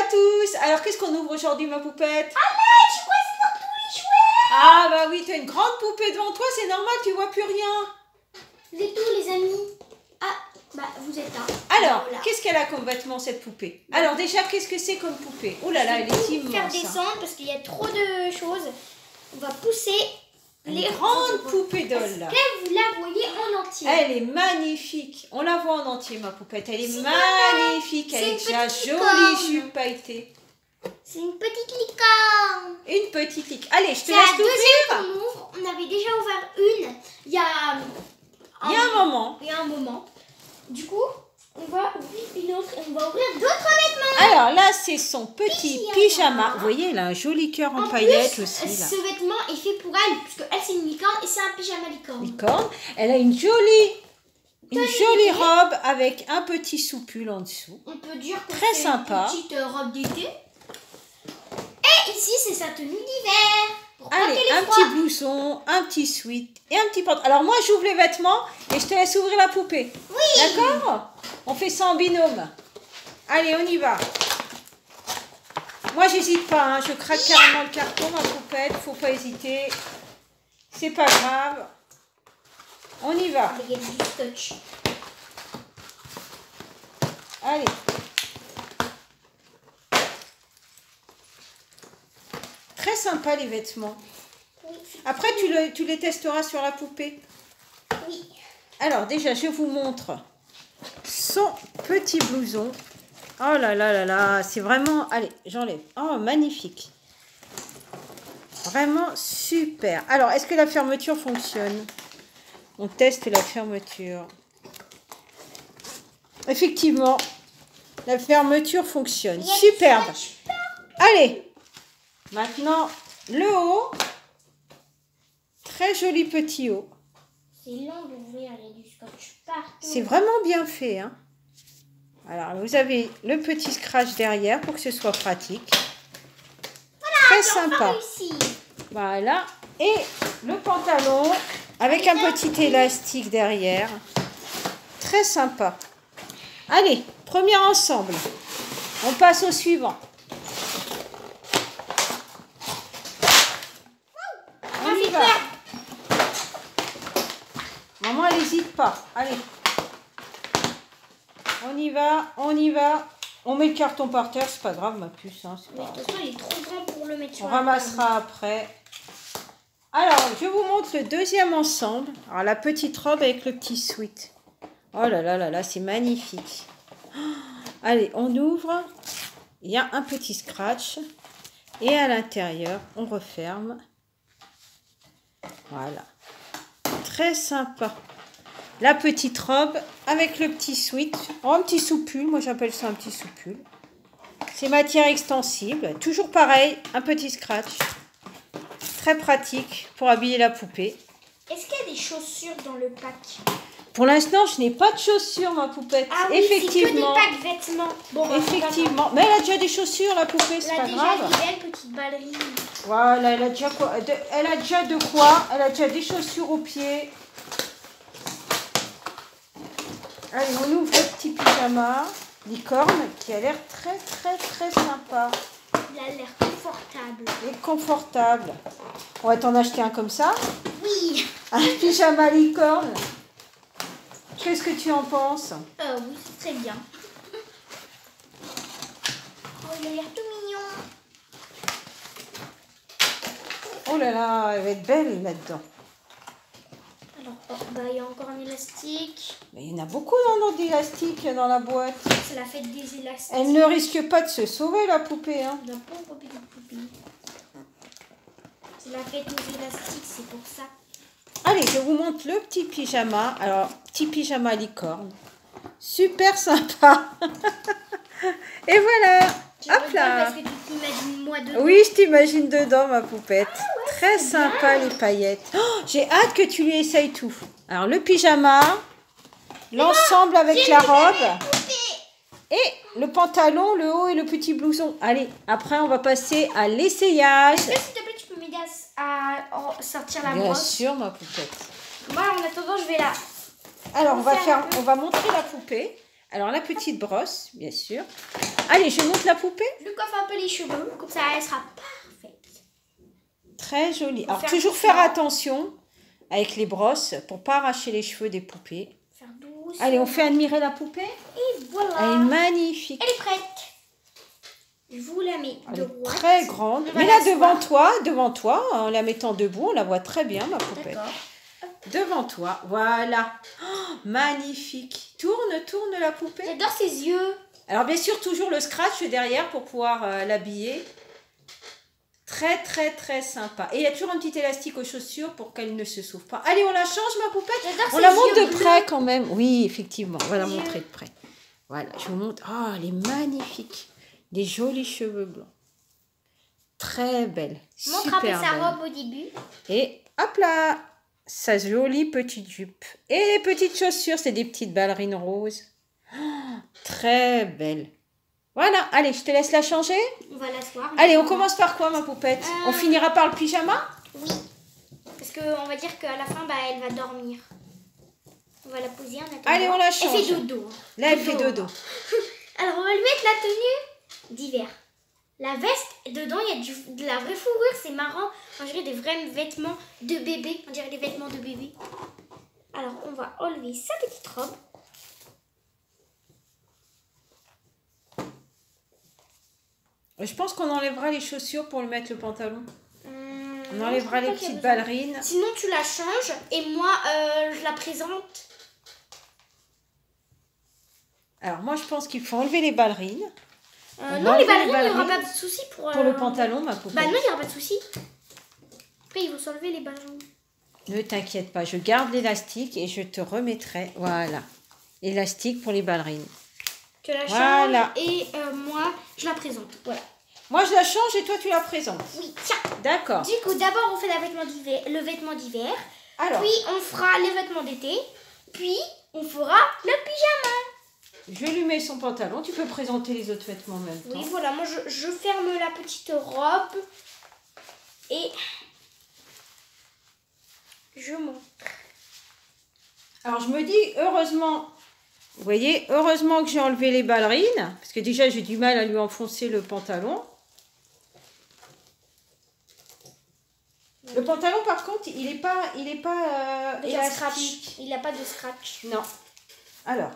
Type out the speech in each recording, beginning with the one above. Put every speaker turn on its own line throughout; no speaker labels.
tous. Alors, qu'est-ce qu'on ouvre aujourd'hui, ma poupette?
Allez, tu vois, c'est dans tous les jouets.
Ah, bah oui, tu as une grande poupée devant toi, c'est normal, tu vois plus rien.
Vous êtes où, les amis? Ah, bah, vous êtes là.
Alors,
Voilà.
qu'est-ce qu'elle a comme vêtement, cette poupée? Alors, déjà, qu'est-ce que c'est comme poupée? Oh là là, elle est immense.
Faire descendre parce qu'il y a trop de choses. On va pousser
Les grandes poupées doll.
Est-ce que vous la voyez en entier?
Elle est magnifique. On la voit en entier, ma poupette. Elle est
C'est
magnifique.
pas
Elle
mal.
est
C'est
déjà
une petite
jolie
licorne.
jupe pailletée.
C'est une petite licorne.
Une petite licorne. Allez, je te
C'est
laisse
la deuxième
l'ouvrir.
qu'on ouvre. On avait déjà ouvert une il y a
un moment.
Il y a un moment. Du coup, on va ouvrir une autre et on va ouvrir d'autres vêtements.
Alors là, c'est son petit pyjama. Vous voyez, elle a un joli cœur en paillettes
plus,
aussi. Là.
Ce vêtement est fait pour elle, puisque elle c'est une licorne et c'est un pyjama licorne.
Licorne. Elle a une jolie robe avec un petit soupul en dessous.
On peut dire que
Très
c'est
sympa.
une petite robe d'été. Et ici, c'est sa tenue d'hiver. Pour pas
Allez,
qu'elle ait
un
froid.
petit blouson, un petit sweat et un petit pantalon. Alors moi, j'ouvre les vêtements et je te laisse ouvrir la poupée.
Oui.
D'accord? On fait ça en binôme. Allez, on y va. Moi, j'hésite pas. Hein. Je craque carrément le carton, ma poupette. Faut pas hésiter. C'est pas grave. On y va.
Il y a du scotch.
Allez. Très sympa les vêtements.
Oui.
Après, tu les testeras sur la poupée.
Oui.
Alors, déjà, je vous montre son petit blouson. Oh là là là là, c'est vraiment... Allez, j'enlève. Oh, magnifique. Vraiment super. Alors, est-ce que la fermeture fonctionne? On teste la fermeture. Effectivement, la fermeture fonctionne. Superbe. Allez, maintenant, le haut. Très joli petit haut.
C'est long d'ouvrir, il y a du scotch partout.
C'est vraiment bien fait. Hein. Alors, vous avez le petit scratch derrière pour que ce soit pratique.
Voilà,
très
j'ai enfin
sympa.
réussi.
Voilà. Et le pantalon avec un petit élastique derrière. Très sympa. Allez, premier ensemble. On passe au suivant. On y va. Maman, elle n'hésite pas. Allez. On y va, on y va. On met le carton par terre, c'est pas grave, ma puce. Hein,
Mais de toute façon, il est trop grand pour le mettre sur
on
la
ramassera après. Alors, je vous montre le deuxième ensemble. Alors, la petite robe avec le petit sweat. Oh là là là là, c'est magnifique. Oh, allez, on ouvre. Il y a un petit scratch. Et à l'intérieur, on referme. Voilà. Très sympa. La petite robe avec le petit sweat. Oh, un petit soupul. Moi, j'appelle ça un petit soupul. C'est matière extensible. Toujours pareil, un petit scratch. Très pratique pour habiller la poupée.
Est-ce qu'il y a des chaussures dans le pack?
Pour l'instant, je n'ai pas de chaussures, ma poupette.
Ah oui,
effectivement.
c'est que des packs vêtements. Bon,
Effectivement. Mais elle a déjà des chaussures, la poupée, c'est
elle a
pas
déjà
grave.
des belles petites ballerines.
Voilà, elle a déjà quoi? Elle a déjà de quoi? Elle a déjà des chaussures aux pieds. Allez, on ouvre le petit pyjama licorne qui a l'air très très très sympa.
Il a l'air confortable.
Et confortable. On va t'en acheter un comme ça.
Oui.
Un pyjama licorne. Qu'est-ce que tu en penses?
Oui, c'est très bien. Oh, il a l'air tout mignon.
Oh là là, elle va être belle là-dedans.
Alors, bah, il y a encore un élastique.
Mais il y en a beaucoup d'élastiques dans la boîte.
C'est la fête des élastiques.
Elle ne risque pas de se sauver, la poupée. Hein.
La pauvre petite poupée. C'est la fête des élastiques, c'est pour ça.
Allez, je vous montre le petit pyjama. Alors, petit pyjama licorne. Super sympa. Et voilà.
Tu
Hop
rigoles
là.
parce que tu t'imagines moi dedans.
Oui, je t'imagine dedans, ma poupette.
Ah ouais,
très
c'est
sympa,
bien.
les paillettes. Oh, j'ai hâte que tu lui essayes tout. Alors, le pyjama, l'ensemble avec la robe. Et le pantalon, le haut et le petit blouson. Allez, après, on va passer à l'essayage.
Est-ce que s'il te plaît, tu peux m'aider à sortir la
Bien
brosse?
sûr, ma poupette.
Moi, en attendant, je vais là.
Alors, on va montrer la poupée. Alors, la petite brosse, bien sûr. Allez, je monte la poupée.
Je lui coiffe un peu les cheveux, comme ça elle sera parfaite.
Très jolie. Alors,
faire
toujours
doucement.
faire attention avec les brosses pour pas arracher les cheveux des poupées.
Faire doucement.
Allez, on fait admirer la poupée.
Et voilà.
Elle est magnifique.
Elle est prête. Je vous la mets
Elle
de
est
droite.
très grande.
On va
Mets-la
l'asseoir.
devant toi, en la mettant debout. On la voit très bien, ma poupée.
D'accord.
Devant toi, voilà. Oh, magnifique. Tourne la poupée.
J'adore ses yeux.
Alors, bien sûr, toujours le scratch derrière pour pouvoir l'habiller. Très, très, très sympa. Et il y a toujours un petit élastique aux chaussures pour qu'elle ne se sauve pas. Allez, on la change, ma poupette.
J'adore
On
ses
la montre
yeux
de
bleus.
près quand même. Oui, effectivement. On va la
Les yeux.
montrer de près. Voilà, je vous montre. Oh, elle est magnifique. Des jolis cheveux blancs. Très belle.
Montre un peu
Super
sa
belle.
robe au début.
Et hop là, sa jolie petite jupe. Et les petites chaussures, c'est des petites ballerines roses. Oh, très belle. Voilà, allez, je te laisse la changer.
On va l'asseoir.
Allez, on commence par quoi, ma poupette? On finira par le pyjama?
Oui. Parce qu'on va dire qu'à la fin, bah, elle va dormir. On va la poser en attendant.
Allez, on la
Elle
change.
fait dodo.
Là, elle fait dodo.
Alors, on va lui mettre la tenue d'hiver. La veste, dedans, il y a de la vraie fourrure. C'est marrant. On dirait des vrais vêtements de bébé. On dirait des vêtements de bébé. Alors, on va enlever sa petite robe.
Je pense qu'on enlèvera les chaussures pour lui mettre le pantalon. On
Non,
enlèvera
je
les
crois pas qu'il y a
petites
besoin.
ballerines.
Sinon, tu la changes et moi, je la présente.
Alors, moi, je pense qu'il faut enlever les ballerines. On
Non,
va
les
enlever
ballerines, il n'y aura pas de souci pour
pour le pantalon, ma poupette.
Bah non, il n'y aura pas de souci. Après, il faut s'enlever les ballerines.
Ne t'inquiète pas, je garde l'élastique et je te remettrai, voilà, élastique pour les ballerines.
Tu la changes
Voilà.
et moi, je la présente. Voilà.
Moi, je la change et toi, tu la présentes.
Oui, tiens.
D'accord.
Du coup, d'abord, on fait le vêtement d'hiver.
Alors,
Puis, on fera les vêtements d'été. Puis, on fera le pyjama.
je lui mets son pantalon. Tu peux présenter les autres vêtements en même temps.
Oui, voilà. Moi, je ferme la petite robe. Et je monte.
Alors, je me dis, heureusement, vous voyez, heureusement que j'ai enlevé les ballerines. Parce que déjà, j'ai du mal à lui enfoncer le pantalon. Le pantalon, par contre, il est pas
Avec un scratch.
élastique.
Il n'a pas de scratch.
Non. Alors,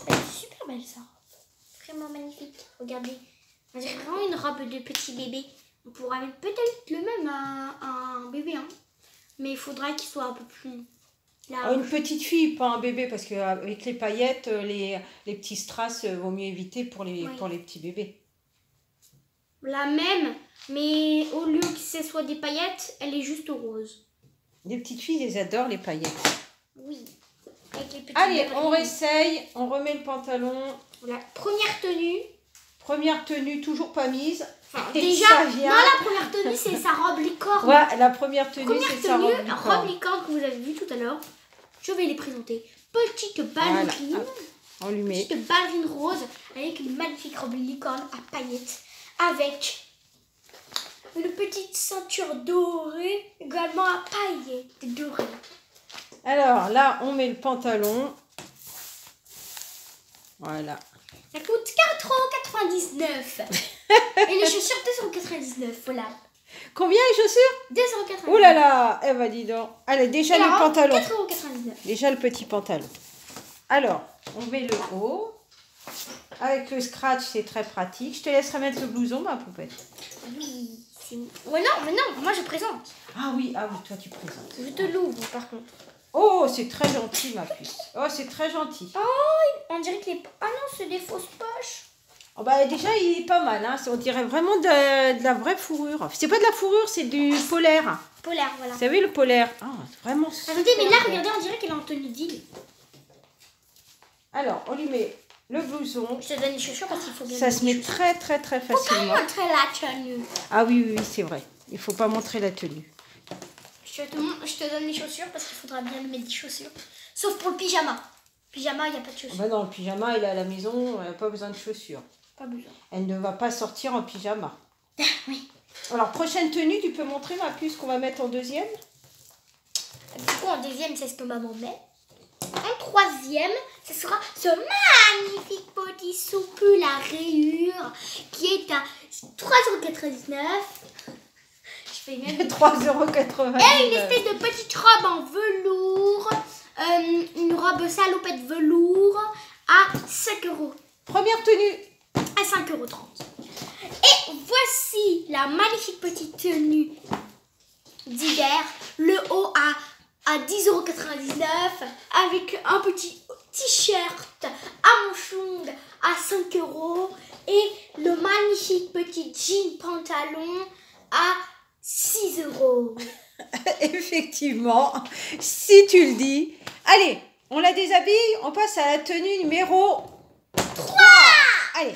Elle est super belle, ça. Vraiment magnifique. Regardez. On dirait vraiment une robe de petit bébé. On pourra mettre peut-être le même à un bébé. Hein. Mais il faudra qu'il soit un peu plus large.
une petite fille, pas un bébé, parce qu'avec les paillettes, les petits strass, vaut mieux éviter pour les petits bébés.
La même, mais au lieu que ce soit des paillettes, elle est juste rose.
Les petites filles, elles adorent les paillettes.
Oui. Avec les petites
Allez,
ballerines.
on réessaye, on remet le pantalon.
Voilà. Première tenue.
Première tenue, toujours pas mise.
Enfin,
Et
déjà,
ça
non,
vient.
la première tenue, c'est sa robe licorne.
Ouais, la première tenue,
Première
c'est sa
tenue,
robe licorne.
robe licorne que vous avez vu tout à l'heure. Je vais les présenter. Petite ballerine.
Voilà. On lui met.
Petite ballerine rose avec une magnifique robe licorne à paillettes. Avec une petite ceinture dorée également à paillettes dorées.
Alors là, on met le pantalon. Voilà.
Ça coûte 4,99 €. Et les chaussures 2,99 €. Voilà.
Combien les chaussures?
2,99 €.
Oh là là. Eh ben dis donc. Allez, déjà
Et la
le
robe,
pantalon.
4,99 €.
Déjà le petit pantalon. Alors, on met le haut. Avec le scratch, c'est très pratique. Je te laisse remettre le blouson, ma poupette.
Oui. Ouais, non, mais non, moi je présente.
Ah oui, toi tu présentes.
Je te l'ouvre par contre.
Oh, c'est très gentil, ma puce. Oh, c'est très gentil.
On dirait que les... Ah non, c'est des fausses poches.
Oh, bah, déjà, il est pas mal. Hein. On dirait vraiment de la vraie fourrure. C'est pas de la fourrure, c'est du polaire.
Polaire, voilà.
Vous savez, le polaire. Ah, vraiment super.
Attendez, mais là, regardez, on dirait qu'elle est en tenue d'île.
Alors, on lui met le blouson.
Je te donne les chaussures parce qu'il faut bien.
Ça se met très, très, très facilement.
Montrer la tenue.
Ah oui, c'est vrai. Il faut pas montrer la tenue.
Je te donne les chaussures parce qu'il faudra bien mettre des chaussures. Sauf pour le pyjama. Pyjama, il n'y a pas de
Ah
chaussures.
bah non, le pyjama, il est à la maison, elle n'a pas besoin de chaussures.
Pas besoin.
Elle ne va pas sortir en pyjama.
Oui.
Alors, prochaine tenue, tu peux montrer ma puce qu'on va mettre en deuxième?
Du coup, en deuxième, c'est ce que maman met. En troisième. troisième, ce sera ce magnifique petit soupul à rayures qui est à 3,99 €. Je fais même
3,99 €.
et une espèce de petite robe en velours, une robe salopette velours à 5 €.
Première tenue.
À 5,30 €. Et voici la magnifique petite tenue d'hiver. Le haut à 10,99 € avec un petit t-shirt à manches longues à 5 € et le magnifique petit jean pantalon à 6 €.
Effectivement, si tu le dis. Allez, on la déshabille, on passe à la tenue numéro 3. Allez,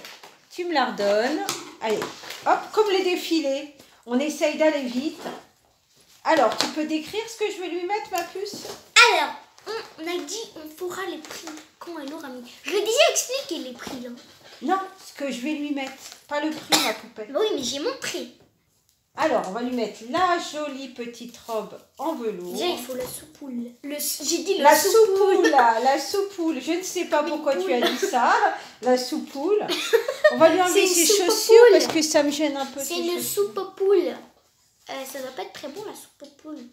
tu me la redonnes. Allez, hop, comme les défilés, on essaye d'aller vite. Alors, tu peux décrire ce que je vais lui mettre, ma puce?
Alors, on a dit on fera les prix quand elle aura mis. Je l'ai déjà expliqué les prix là.
Non, ce que je vais lui mettre, pas le prix, ma poupette.
Bah oui, mais j'ai montré.
Alors, on va lui mettre la jolie petite robe en velours.
Déjà, il faut la soupoule. J'ai dit
La soupoule, la soupoule. Je ne sais pas pourquoi tu as dit ça. La soupoule. On va lui enlever ses chaussures parce que ça me gêne un peu.
C'est une soupe aux poules. Ça doit pas être très bon la soupe aux poules.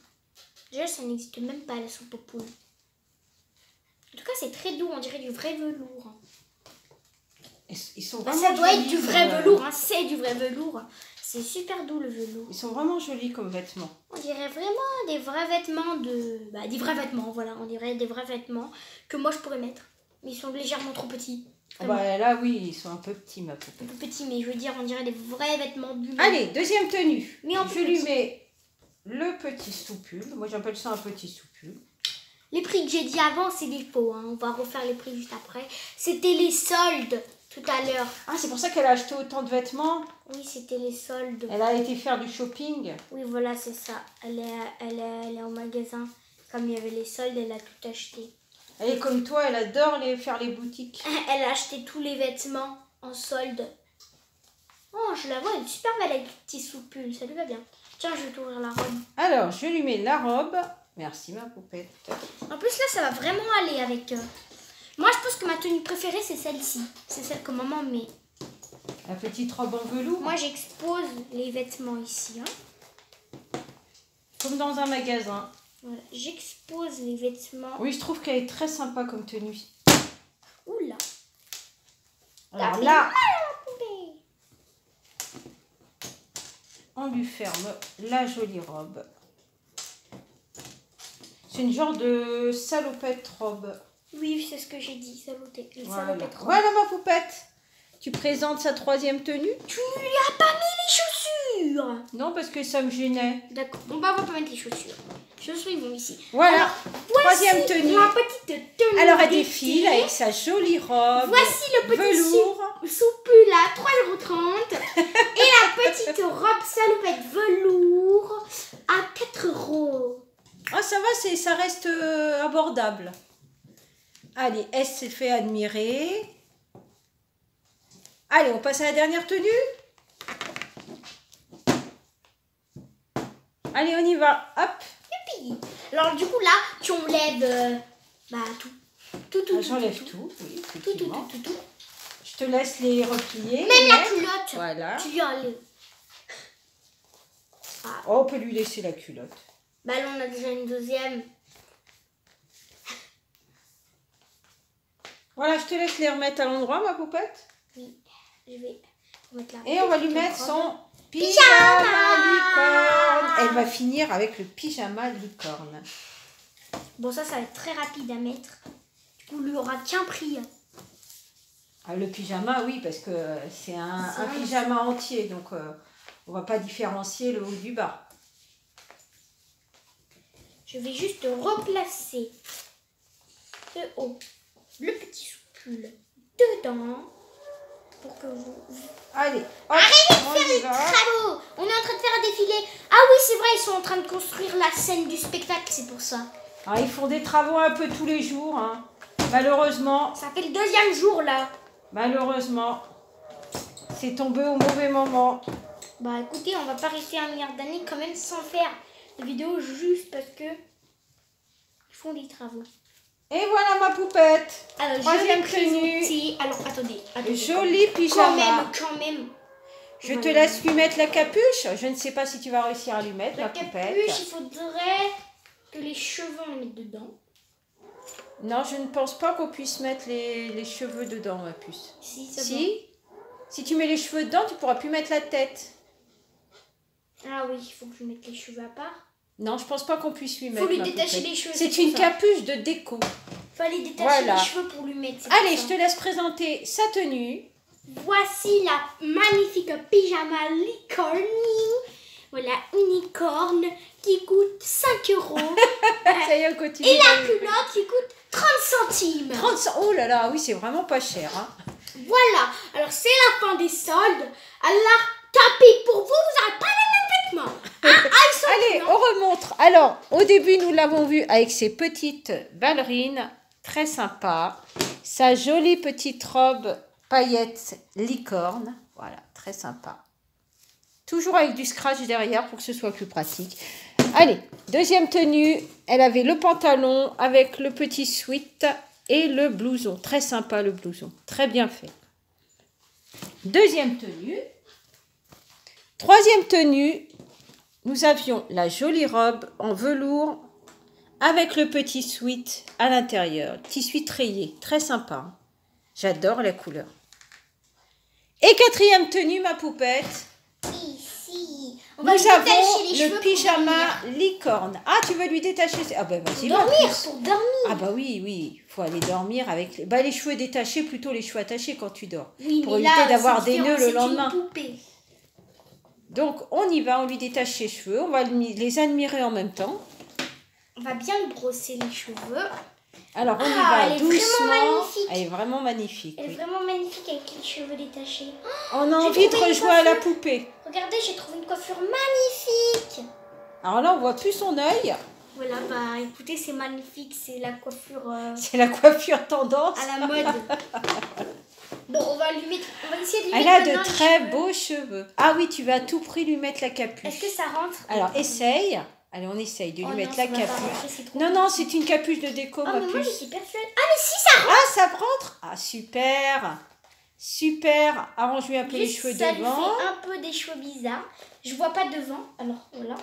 Déjà, ça n'existe même pas la soupe aux poules. En tout cas, c'est très doux. On dirait du vrai velours.
Ils sont
Bah,
vraiment
ça doit être
jolis
du vrai
comme,
velours. Hein. C'est du vrai velours. C'est super doux le velours.
Ils sont vraiment jolis comme vêtements.
On dirait vraiment des vrais vêtements de... Bah, des vrais vêtements, voilà. On dirait des vrais vêtements que moi je pourrais mettre. Mais ils sont légèrement trop petits.
Bah, là, oui, ils sont un peu petits, ma poupée.
Un peu petits, mais je veux dire, on dirait des vrais vêtements d'humain.
Allez, deuxième tenue.
Mais en
je
plus
lui
petit.
mets le petit soupul. Moi, j'appelle ça un petit soupul.
Les prix que j'ai dit avant, c'est des faux. Hein. On va refaire les prix juste après. C'était les soldes tout à l'heure.
Ah, c'est pour ça qu'elle a acheté autant de vêtements.
Oui, c'était les soldes.
Elle a été faire du shopping.
Oui, voilà, c'est ça. Elle est au magasin. Comme il y avait les soldes, elle a tout acheté.
Elle est comme toi, elle adore faire les boutiques.
Elle a acheté tous les vêtements en solde. Oh, je la vois, elle est super belle avec le petit soupul. Ça lui va bien. Tiens, je vais t'ouvrir la robe.
Alors, je lui mets la robe. Merci, ma poupette.
En plus, là, ça va vraiment aller avec... Moi, je pense que ma tenue préférée, c'est celle-ci. C'est celle que maman met.
La petite robe en velours.
Moi, j'expose les vêtements ici. Hein.
Comme dans un magasin.
Voilà, j'expose les vêtements.
Oui, je trouve qu'elle est très sympa comme tenue.
Oula.
Alors là,
Poupée.
on lui ferme la jolie robe. C'est une genre de salopette robe.
Oui, c'est ce que j'ai dit, saloté.
Voilà. Voilà, ma poupette. Tu présentes sa troisième tenue?
Tu ne lui as pas mis les chaussures.
Non, parce que ça me gênait.
D'accord, on va pas mettre les chaussures. Les chaussures, ils vont ici.
Voilà,
Alors,
troisième
voici
tenue.
la petite tenue.
Alors, elle
d'été.
défile avec sa jolie robe.
Voici le petit
velours.
soupul à 3,30 € et la petite robe salopette velours à 4 €.
Ah, ça va, ça reste abordable. Allez, elle s'est fait admirer. Allez, on passe à la dernière tenue. Allez, on y va. Hop.
Youpi. Alors du coup là, tu enlèves tout.
Ah, j'enlève tout. Oui, effectivement.
Tout.
Je te laisse les replier.
Même la culotte.
Voilà.
Tu lui enlèves. Ah.
Oh, on peut lui laisser la culotte.
Bah là on a déjà une deuxième.
Voilà, je te laisse les remettre à l'endroit, ma poupette.
Oui, je vais mettre là.
Et on va lui mettre son pyjama licorne. Elle va finir avec le pyjama licorne.
Bon ça va être très rapide à mettre. Du coup il n'y aura qu'un prix.
Ah, le pyjama, oui, parce que c'est un pyjama entier, donc on va pas différencier le haut du bas.
Je vais juste replacer le haut, le petit soupul dedans pour que vous...
Allez, hop,
Arrêtez de
on
faire
y
des
va.
travaux. On est en train de faire un défilé. Ah oui, c'est vrai, ils sont en train de construire la scène du spectacle, c'est pour ça.
Ah, ils font des travaux un peu tous les jours, hein. Malheureusement,
Ça fait le deuxième jour là.
c'est tombé au mauvais moment.
Bah écoutez, on va pas rester 1 milliard d'années quand même sans faire de vidéos juste parce que ils font des travaux.
Et voilà ma poupette.
Alors,
Troisième
je vais
tenue.
présenter... Alors, attendez.
Joli pyjama.
Quand même.
Je te laisse lui mettre la capuche. Je ne sais pas si tu vas réussir à lui mettre
La
la poupette.
capuche, il faudrait que les cheveux, on les mette dedans.
Non, je ne pense pas qu'on puisse mettre les cheveux dedans, ma puce.
Si, ça
Si tu mets les cheveux dedans, tu pourras plus mettre la tête.
Ah oui, il faut que je mette les cheveux à part.
Non, je pense pas qu'on puisse lui mettre.
Faut lui
ma
détacher
poupette.
les cheveux.
C'est une capuche de déco.
Fallait détacher
Voilà.
les cheveux pour lui mettre.
Allez, je te laisse présenter sa tenue.
Voici la magnifique pyjama licorne. Voilà, unicorne qui coûte 5 €.
Ça y est, on continue.
Et la culotte qui coûte 30 centimes.
30 cents. Oh là là, oui, c'est vraiment pas cher. Hein.
Voilà, alors c'est la fin des soldes. Alors, tapis pour vous, vous n'aurez pas les mêmes vêtements. Hein? Ah, ils sont
Allez,
cool, hein.
on remonte. Alors, au début, nous l'avons vu avec ses petites ballerines, très sympa. Sa jolie petite robe paillettes licorne. Voilà, très sympa. Toujours avec du scratch derrière pour que ce soit plus pratique. Allez, deuxième tenue. Elle avait le pantalon avec le petit sweat et le blouson. Très sympa le blouson. Très bien fait. Deuxième tenue. Troisième tenue. Nous avions la jolie robe en velours avec le petit sweat à l'intérieur. Petit sweat rayé. Très sympa. J'adore la couleur. Et quatrième tenue, ma poupette.
Ici. On
Nous
va lui détacher
avons
les cheveux
le
pour
pyjama
dormir.
licorne. Ah, tu veux lui détacher? Ah ben vas-y, ma
Dormir,
puce.
pour dormir.
Ah bah oui, il faut aller dormir avec les cheveux détachés, plutôt les cheveux attachés quand tu dors.
Oui,
pour
mais
éviter
là,
d'avoir
c'est
des nœuds
différent,
le
c'est une
lendemain.
poupée.
Donc on y va, on lui détache ses cheveux, on va les admirer en même temps.
On va bien lui brosser les cheveux.
Alors on y
Ah,
va
elle est
doucement.
vraiment magnifique.
Elle est vraiment magnifique.
Elle est
Oui.
vraiment magnifique avec les cheveux détachés.
On a
J'ai
envie de
trouvé une
rejouer à la
coiffure.
poupée.
Regardez, j'ai trouvé une coiffure magnifique.
Alors là on voit plus son œil.
Voilà, bah écoutez, c'est magnifique. C'est la coiffure
C'est la coiffure tendance.
à la mode. Bon, on va essayer de lui
Elle
mettre
a de
maintenant les
très
cheveux.
beaux cheveux. Ah oui, tu vas à tout prix lui mettre la capuche.
Est-ce que ça rentre?
Alors essaye. Allez, on essaye de lui
Oh
mettre
non,
la
ça va pas
capuche.
rentrer, c'est trop
Non,
petit.
non, c'est une capuche de déco,
Ah,
ma
mais moi
puce.
j'étais persuadée. Ah, mais si, ça rentre.
Ah, ça rentre. Ah, super. Super. Arrange-lui un peu les
Juste,
cheveux
ça lui
devant.
fait un peu des cheveux bizarres. Je vois pas devant. Alors voilà,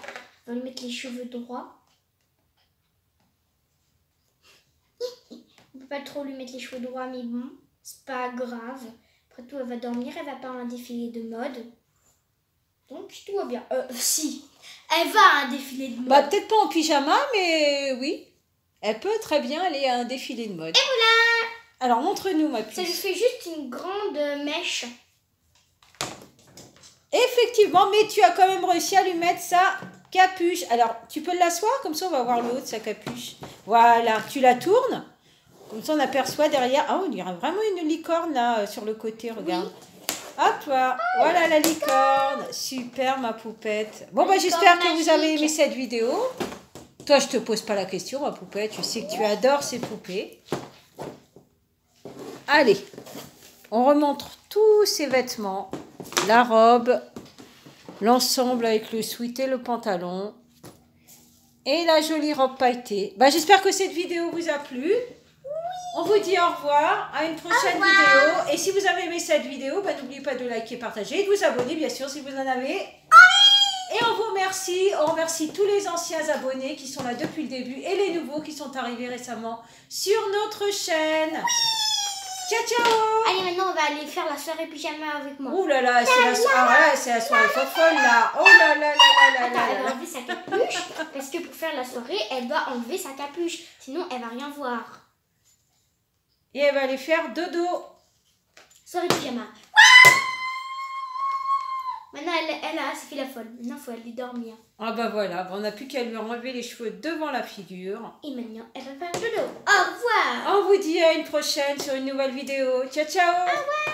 on va lui mettre les cheveux droits. On peut pas trop lui mettre les cheveux droits, mais bon, c'est pas grave. Après tout, elle va dormir, elle va pas à un défilé de mode. Donc tout va bien. Si, elle va à un défilé de mode.
Bah, peut-être pas en pyjama, mais oui. Elle peut très bien aller à un défilé de mode.
Et voilà.
Alors, montre-nous, ma
Ça lui
puce.
fait juste une grande mèche.
Effectivement, mais tu as quand même réussi à lui mettre sa capuche. Alors, tu peux l'asseoir, comme ça on va voir le haut de sa capuche. Voilà, tu la tournes. Comme ça on aperçoit derrière. Ah, on dirait vraiment une licorne là, sur le côté, regarde. Hop, toi. Voilà la licorne. Super, ma poupette. Bon, bah,
Licorne
j'espère que vous avez
magique.
aimé cette vidéo. Toi, je te pose pas la question, ma poupette. Je sais que tu adores ces poupées. Allez, on remontre tous ces vêtements. La robe, l'ensemble avec le sweat et le pantalon. Et la jolie robe pailletée. Bah, j'espère que cette vidéo vous a plu. On vous dit au revoir, à une prochaine vidéo. Et si vous avez aimé cette vidéo, bah, n'oubliez pas de liker, partager et de vous abonner, bien sûr, si vous en avez. Et on vous remercie. On remercie tous les anciens abonnés qui sont là depuis le début et les nouveaux qui sont arrivés récemment sur notre chaîne. Ciao, ciao.
Allez, maintenant on va aller faire la soirée pyjama avec moi.
Ouh là là, c'est la soirée folle là. Oh là là là là là
Attends,
là
elle va
là.
enlever sa capuche parce que pour faire la soirée, elle doit enlever sa capuche. Sinon, elle va rien voir.
Et elle va aller faire dodo.
Soirée pyjama. Maintenant, elle a assez fait la folle. Maintenant, il faut aller dormir.
Ah bah voilà, on n'a plus qu'à lui enlever les cheveux devant la figure.
Et maintenant, elle va faire dodo. Au revoir.
On vous dit à une prochaine sur une nouvelle vidéo. Ciao, ciao.
Au revoir.